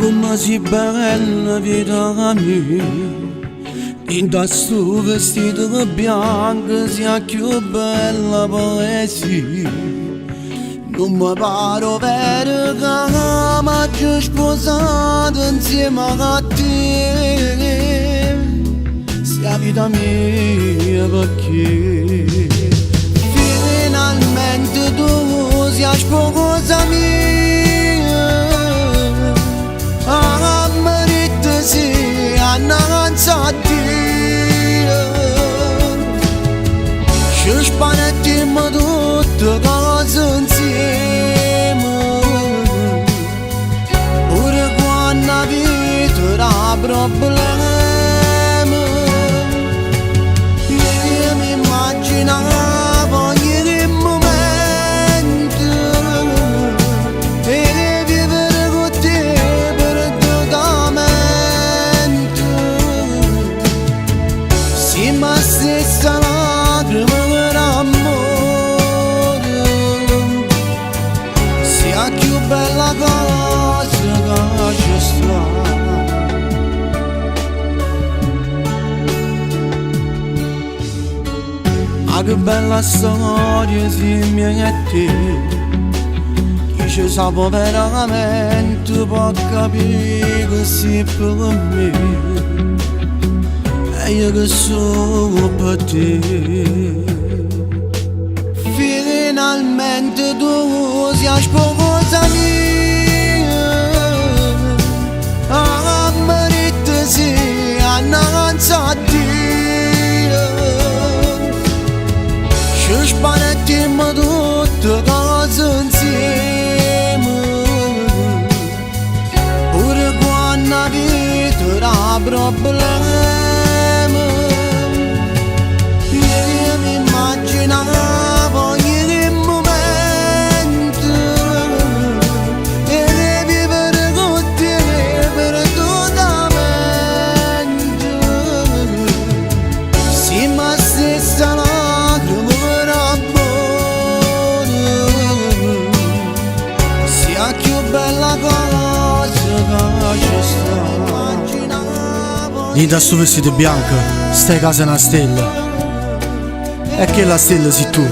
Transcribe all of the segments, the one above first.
come si bella vita mia, in sto vestito bianco sia più bella poesia. Non mi pare vero che mi hagi sposato insieme a te, sia vita mia perché finalmente tu sia sposa mia. Ammerite sì, annanzi a Dio, ci spanettiamo tutte cose insieme, pure quando la vita era problema. Io mi immaginavo ogni momento e vivere con te perdutamente. Sì, ma stessa lacrima per amore sia più bella cosa che c'è stata. Ah, che bella storia insieme a te, chi ci sa veramente può capire che sei per me e io che sono per te. Finalmente tu sia sposa mia, ammerite sì, annanzi a Dio, ci spanettiamo tutte cose insieme, pure quando la vita era problema. Io mi immaginavo ogni momento e vivere con te perdutamente. Sì, ma stessa lacrima per amore sia più bella cosa che c'è stata. Lì da sto vestito bianco, stai a casa una stella, e che la stella sei tu.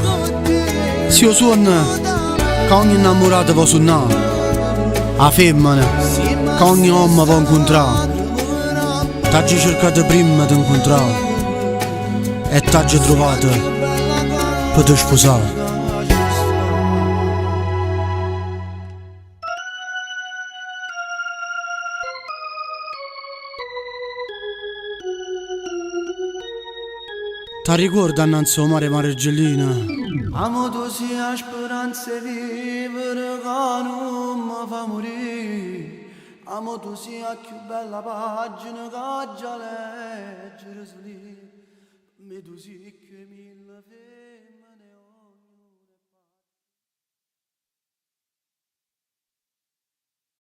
Se io suono, che ogni innamorato può suonare, la femmina, che ogni uomo può incontrare. T'hai cercato prima di incontrare e t'hai trovato per te sposare. Ti ricordi annanzi mare Margellina? Amo tu sia speranza e vivere che non mi fa morire. Amo tu sia più bella pagina che già leggere su lì. Me tu sì che mi la fai.